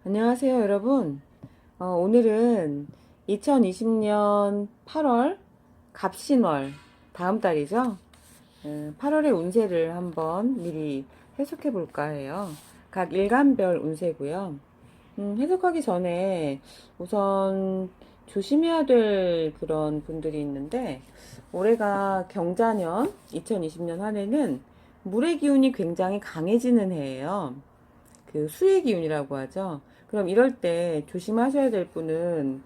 안녕하세요, 여러분. 오늘은 2020년 8월 갑신월 다음 달이죠. 8월의 운세를 한번 미리 해석해 볼까 해요. 각 일간별 운세고요. 해석하기 전에 우선 조심해야 될 그런 분들이 있는데, 올해가 경자년 2020년 한 해는 물의 기운이 굉장히 강해지는 해예요. 그 수의 기운이라고 하죠. 그럼 이럴 때 조심하셔야 될 분은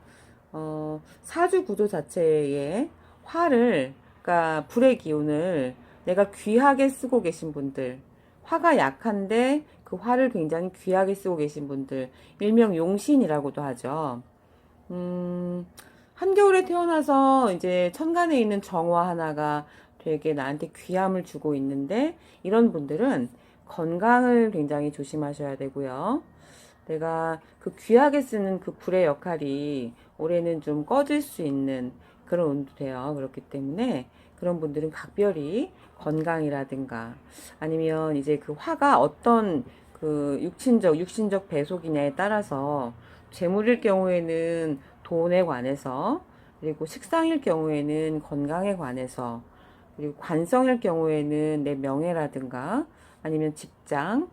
사주 구조 자체에 화를, 그러니까 불의 기운을 내가 귀하게 쓰고 계신 분들, 화가 약한데 그 화를 굉장히 귀하게 쓰고 계신 분들, 일명 용신이라고도 하죠. 한겨울에 태어나서 이제 천간에 있는 정화 하나가 되게 나한테 귀함을 주고 있는데, 이런 분들은 건강을 굉장히 조심하셔야 되고요. 내가 그 귀하게 쓰는 그 불의 역할이 올해는 좀 꺼질 수 있는 그런 운도 돼요. 그렇기 때문에 그런 분들은 각별히 건강이라든가 아니면 이제 그 화가 어떤 그 육신적 배속이냐에 따라서 재물일 경우에는 돈에 관해서, 그리고 식상일 경우에는 건강에 관해서, 그리고 관성일 경우에는 내 명예라든가 아니면 직장,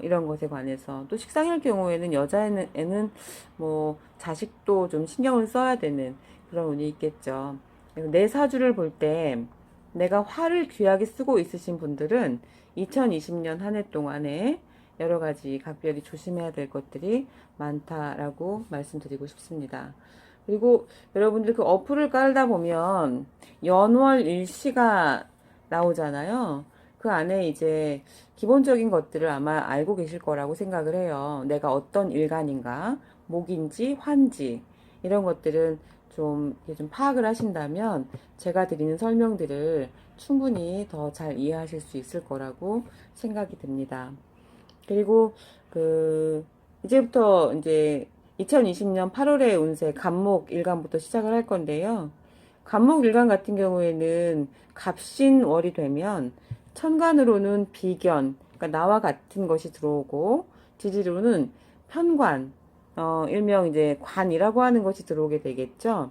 이런 것에 관해서, 또 식상일 경우에는 여자애는 뭐 자식도 좀 신경을 써야 되는 그런 운이 있겠죠. 내 사주를 볼 때 내가 화를 귀하게 쓰고 있으신 분들은 2020년 한 해 동안에 여러 가지 각별히 조심해야 될 것들이 많다라고 말씀드리고 싶습니다. 그리고 여러분들 그 어플을 깔다 보면 연월 일시가 나오잖아요. 그 안에 이제 기본적인 것들을 아마 알고 계실 거라고 생각을 해요. 내가 어떤 일간인가, 목인지, 환지, 이런 것들은 좀 파악을 하신다면 제가 드리는 설명들을 충분히 더 잘 이해하실 수 있을 거라고 생각이 듭니다. 그리고 그 이제부터 이제 2020년 8월의 운세 갑목 일간부터 시작을 할 건데요. 갑목 일간 같은 경우에는 갑신월이 되면 천간으로는 비견, 그러니까 나와 같은 것이 들어오고, 지지로는 편관, 일명 이제 관이라고 하는 것이 들어오게 되겠죠.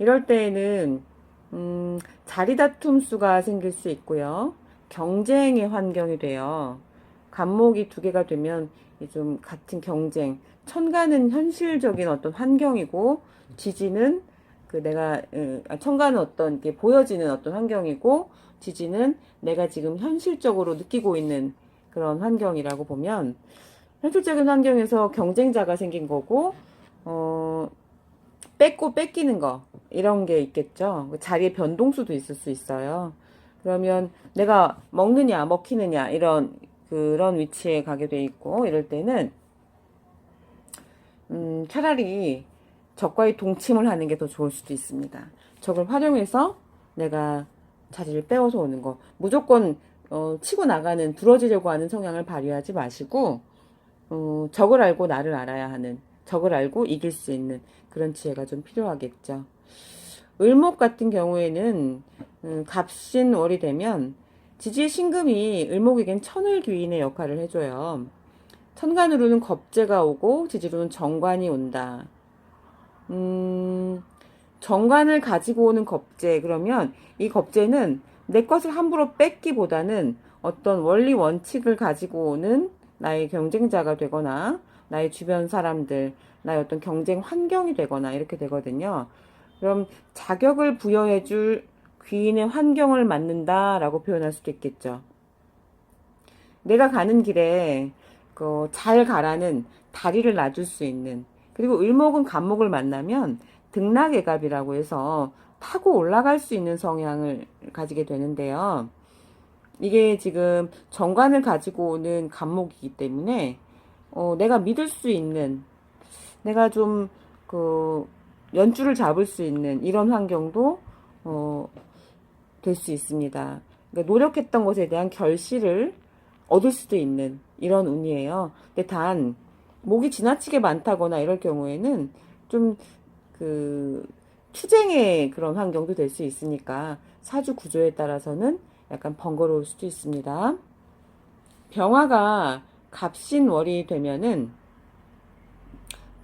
이럴 때에는 자리다툼 수가 생길 수 있고요. 경쟁의 환경이 돼요. 간목이 두 개가 되면 좀 같은 경쟁. 천간은 현실적인 어떤 환경이고, 지지는 그 내가 천간은 어떤 게 보여지는 어떤 환경이고, 지지는 내가 지금 현실적으로 느끼고 있는 그런 환경이라고 보면, 현실적인 환경에서 경쟁자가 생긴 거고, 어, 뺏고 뺏기는 거, 이런 게 있겠죠. 자리의 변동수도 있을 수 있어요. 그러면 내가 먹느냐 먹히느냐 이런 그런 위치에 가게 돼 있고, 이럴 때는 차라리 적과의 동침을 하는 게 더 좋을 수도 있습니다. 적을 활용해서 내가 자리를 빼어서 오는 거, 무조건 치고 나가는, 부러지려고 하는 성향을 발휘하지 마시고, 적을 알고 나를 알아야 하는, 적을 알고 이길 수 있는 그런 지혜가 좀 필요하겠죠. 을목 같은 경우에는 갑신월이 되면 지지의 신금이 을목에겐 천을귀인의 역할을 해줘요. 천간으로는 겁재가 오고 지지로는 정관이 온다. 정관을 가지고 오는 겁재, 그러면 이 겁재는 내 것을 함부로 뺏기보다는 어떤 원리 원칙을 가지고 오는 나의 경쟁자가 되거나 나의 주변 사람들, 나의 어떤 경쟁 환경이 되거나 이렇게 되거든요. 그럼 자격을 부여해줄 귀인의 환경을 만든다라고 표현할 수도 있겠죠. 내가 가는 길에 잘 가라는 다리를 놔줄 수 있는, 그리고 을목은 갑목을 만나면 등락애갑이라고 해서 타고 올라갈 수 있는 성향을 가지게 되는데요. 이게 지금 정관을 가지고 오는 갑목이기 때문에 내가 믿을 수 있는, 내가 좀 그 연줄을 잡을 수 있는 이런 환경도 될 수 있습니다. 그러니까 노력했던 것에 대한 결실을 얻을 수도 있는 이런 운이에요. 근데 단 목이 지나치게 많다거나 이럴 경우에는 좀 그 투쟁의 그런 환경도 될 수 있으니까 사주 구조에 따라서는 약간 번거로울 수도 있습니다. 병화가 갑신월이 되면은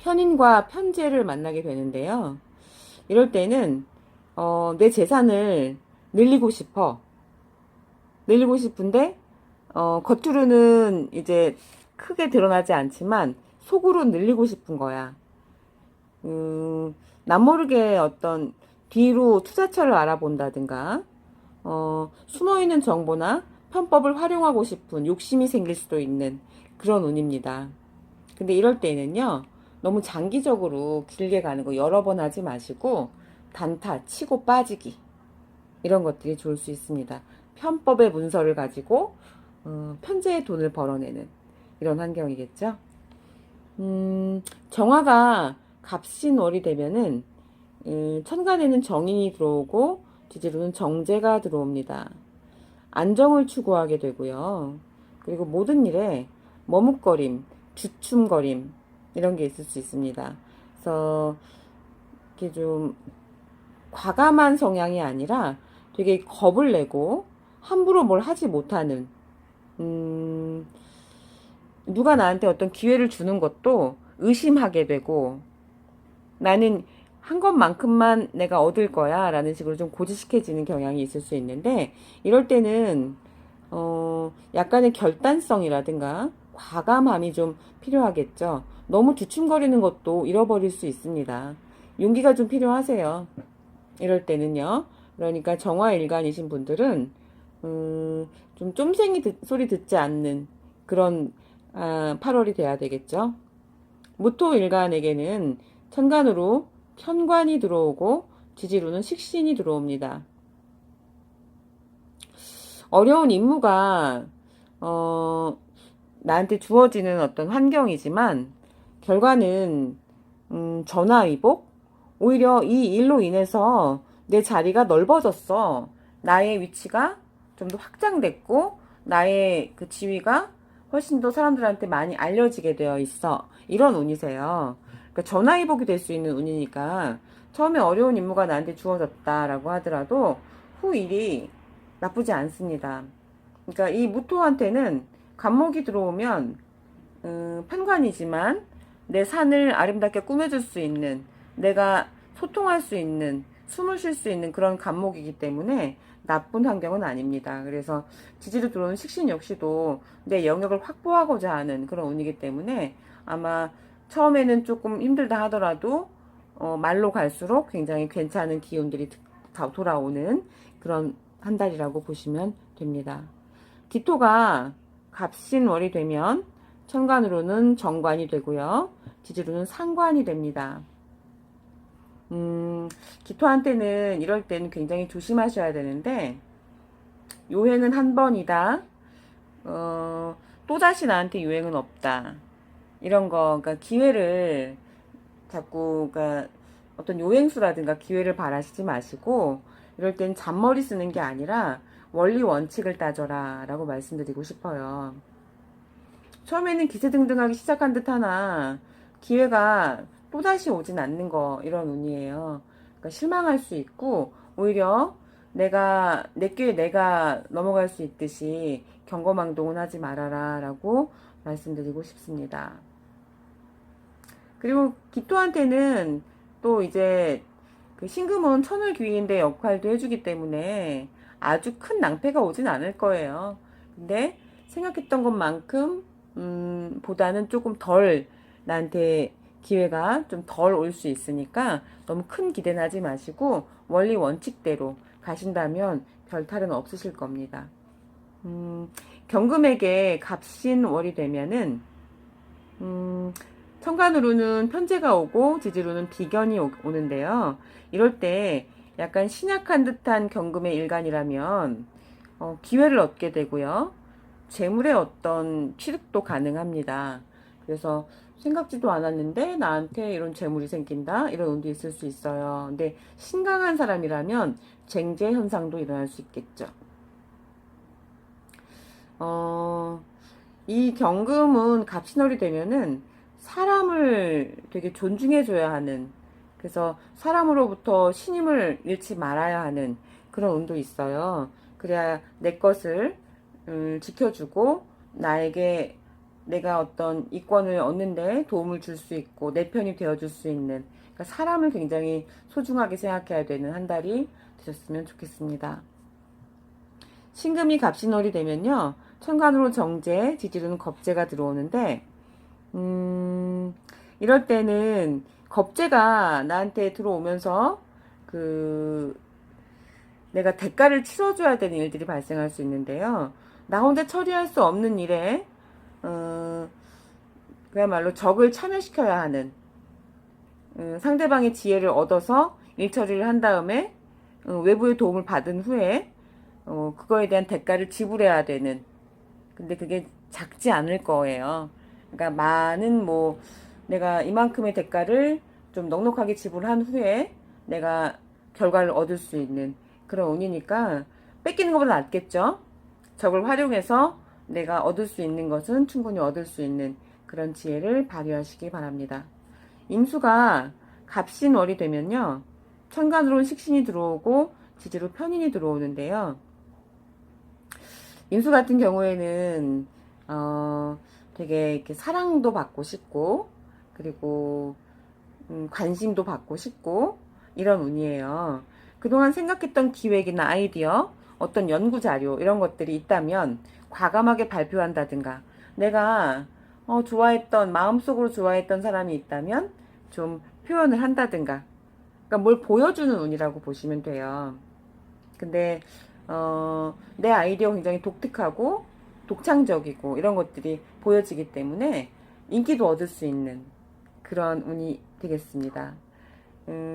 편인과 편재를 만나게 되는데요. 이럴 때는 내 재산을 늘리고 싶어. 늘리고 싶은데 겉으로는 이제 크게 드러나지 않지만 속으로 늘리고 싶은 거야. 남모르게 어떤 뒤로 투자처를 알아본다든가 숨어있는 정보나 편법을 활용하고 싶은 욕심이 생길 수도 있는 그런 운입니다. 근데 이럴 때는요, 너무 장기적으로 길게 가는 거 여러 번 하지 마시고 단타, 치고 빠지기 이런 것들이 좋을 수 있습니다. 편법의 문서를 가지고 편제의 돈을 벌어내는 이런 환경이겠죠. 정화가 갑신월이 되면은 천간에는 정인이 들어오고 지지로는 정제가 들어옵니다. 안정을 추구하게 되고요. 그리고 모든 일에 머뭇거림, 주춤거림 이런 게 있을 수 있습니다. 그래서 이렇게 좀 과감한 성향이 아니라 되게 겁을 내고 함부로 뭘 하지 못하는 누가 나한테 어떤 기회를 주는 것도 의심하게 되고 나는 한 것만큼만 내가 얻을 거야 라는 식으로 좀 고지식해지는 경향이 있을 수 있는데 이럴 때는 약간의 결단성이라든가 과감함이 좀 필요하겠죠. 너무 주춤거리는 것도 잃어버릴 수 있습니다. 용기가 좀 필요하세요. 이럴 때는요. 그러니까 정화일간이신 분들은 좀 쫌생이 소리 듣지 않는 그런 8월이 돼야 되겠죠. 무토일간에게는 천간으로 편관이 들어오고 지지로는 식신이 들어옵니다. 어려운 임무가 나한테 주어지는 어떤 환경이지만 결과는 전화위복 오히려 이 일로 인해서 내 자리가 넓어졌어. 나의 위치가 좀 더 확장됐고 나의 그 지위가 훨씬 더 사람들한테 많이 알려지게 되어 있어. 이런 운이세요. 그러니까 전화위복이 될 수 있는 운이니까 처음에 어려운 임무가 나한테 주어졌다라고 하더라도 후 일이 나쁘지 않습니다. 그러니까 이 무토한테는 간목이 들어오면 편관이지만 내 산을 아름답게 꾸며줄 수 있는 내가 소통할 수 있는 숨을 쉴 수 있는 그런 간목이기 때문에 나쁜 환경은 아닙니다. 그래서 지지로 들어오는 식신 역시도 내 영역을 확보하고자 하는 그런 운이기 때문에 아마 처음에는 조금 힘들다 하더라도 말로 갈수록 굉장히 괜찮은 기운들이 돌아오는 그런 한 달이라고 보시면 됩니다. 기토가 갑신월이 되면 천간으로는 정관이 되고요. 지지로는 상관이 됩니다. 기토한테는 이럴 때는 굉장히 조심하셔야 되는데 요행은 한 번이다. 또다시 나한테 요행은 없다. 이런 거, 그러니까 기회를 자꾸, 그러니까 어떤 요행수라든가 기회를 바라시지 마시고 이럴 땐 잔머리 쓰는 게 아니라 원리 원칙을 따져라 라고 말씀드리고 싶어요. 처음에는 기세등등하기 시작한 듯 하나 기회가 또다시 오진 않는 거 이런 운이에요. 그러니까 실망할 수 있고 오히려 내가 내 길 내가 넘어갈 수 있듯이 경거망동은 하지 말아라 라고 말씀드리고 싶습니다. 그리고 기토한테는 또 이제 그 신금은 천을귀인대 역할도 해주기 때문에 아주 큰 낭패가 오진 않을 거예요. 근데 생각했던 것만큼 보다는 조금 덜 나한테 기회가 좀 덜 올 수 있으니까 너무 큰 기대는 하지 마시고 원리 원칙대로 가신다면 별 탈은 없으실 겁니다. 경금에게 갑신월이 되면은 천간으로는 편제가 오고 지지로는 비견이 오는데요. 이럴 때 약간 신약한 듯한 경금의 일간이라면 기회를 얻게 되고요. 재물의 어떤 취득도 가능합니다. 그래서 생각지도 않았는데 나한테 이런 재물이 생긴다 이런 운도 있을 수 있어요. 근데 신강한 사람이라면 쟁제 현상도 일어날 수 있겠죠. 이 경금은 갑신월이 되면은 사람을 되게 존중해줘야 하는, 그래서 사람으로부터 신임을 잃지 말아야 하는 그런 운도 있어요. 그래야 내 것을 지켜주고 나에게 내가 어떤 이권을 얻는데 도움을 줄 수 있고 내 편이 되어줄 수 있는, 그러니까 사람을 굉장히 소중하게 생각해야 되는 한 달이 되셨으면 좋겠습니다. 신금이 갑신월이 되면요, 천간으로 정제, 지지로는 겁재가 들어오는데, 이럴 때는 겁재가 나한테 들어오면서 그 내가 대가를 치러줘야 되는 일들이 발생할 수 있는데요. 나 혼자 처리할 수 없는 일에 그야말로 적을 참여시켜야 하는, 상대방의 지혜를 얻어서 일 처리를 한 다음에 외부의 도움을 받은 후에 그거에 대한 대가를 지불해야 되는, 근데 그게 작지 않을 거예요. 그러니까 많은 뭐 내가 이만큼의 대가를 좀 넉넉하게 지불한 후에 내가 결과를 얻을 수 있는 그런 운이니까 뺏기는 것보다 낫겠죠. 적을 활용해서 내가 얻을 수 있는 것은 충분히 얻을 수 있는 그런 지혜를 발휘하시기 바랍니다. 임수가 갑신월이 되면요, 천간으로는 식신이 들어오고 지지로 편인이 들어오는데요. 임수 같은 경우에는 되게 이렇게 사랑도 받고 싶고, 그리고 관심도 받고 싶고, 이런 운이에요. 그동안 생각했던 기획이나 아이디어, 어떤 연구 자료 이런 것들이 있다면 과감하게 발표한다든가, 내가 좋아했던, 마음속으로 좋아했던 사람이 있다면 좀 표현을 한다든가, 그러니까 뭘 보여주는 운이라고 보시면 돼요. 근데 내 아이디어 굉장히 독특하고 독창적이고 이런 것들이 보여지기 때문에 인기도 얻을 수 있는 그런 운이 되겠습니다.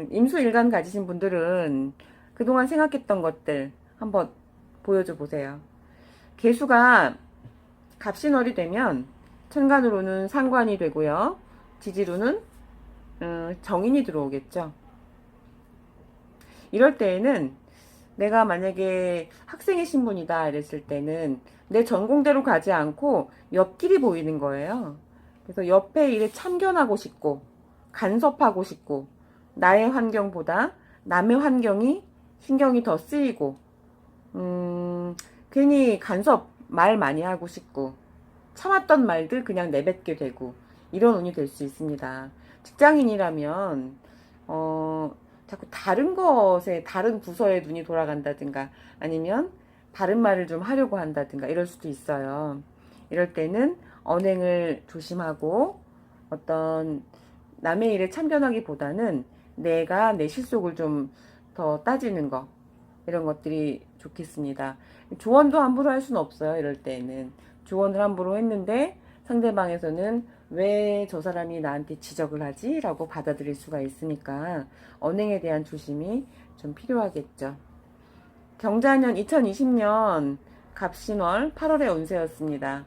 임수일간 가지신 분들은 그동안 생각했던 것들 한번 보여줘 보세요. 개수가 갑신월이 되면 천간으로는 상관이 되고요. 지지로는 정인이 들어오겠죠. 이럴 때에는 내가 만약에 학생의 신분이다 이랬을 때는 내 전공대로 가지 않고 옆길이 보이는 거예요. 그래서 옆에 일에 참견하고 싶고 간섭하고 싶고, 나의 환경보다 남의 환경이 신경이 더 쓰이고, 괜히 간섭 말 많이 하고 싶고, 참았던 말들 그냥 내뱉게 되고, 이런 운이 될 수 있습니다. 직장인이라면 자꾸 다른 것에, 다른 부서에 눈이 돌아간다든가, 아니면 바른 말을 좀 하려고 한다든가 이럴 수도 있어요. 이럴 때는 언행을 조심하고 어떤 남의 일에 참견하기보다는 내가 내 실속을 좀 더 따지는 거, 이런 것들이 좋겠습니다. 조언도 함부로 할 수는 없어요. 이럴 때는 조언을 함부로 했는데 상대방에서는 왜 저 사람이 나한테 지적을 하지? 라고 받아들일 수가 있으니까 언행에 대한 조심이 좀 필요하겠죠. 경자년 2020년 갑신월 8월의 운세였습니다.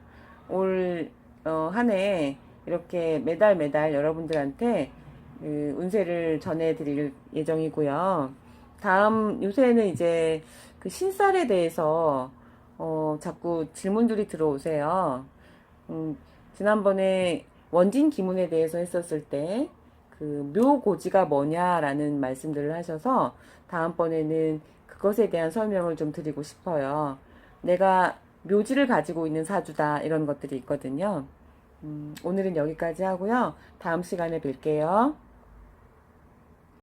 올 한 해 이렇게 매달 매달 여러분들한테 운세를 전해드릴 예정이고요. 다음 요새는 이제 그 신살에 대해서 자꾸 질문들이 들어오세요. 지난번에 원진 기문에 대해서 했었을 때 그 묘고지가 뭐냐라는 말씀들을 하셔서 다음번에는 그것에 대한 설명을 좀 드리고 싶어요. 내가 묘지를 가지고 있는 사주다 이런 것들이 있거든요. 오늘은 여기까지 하고요. 다음 시간에 뵐게요.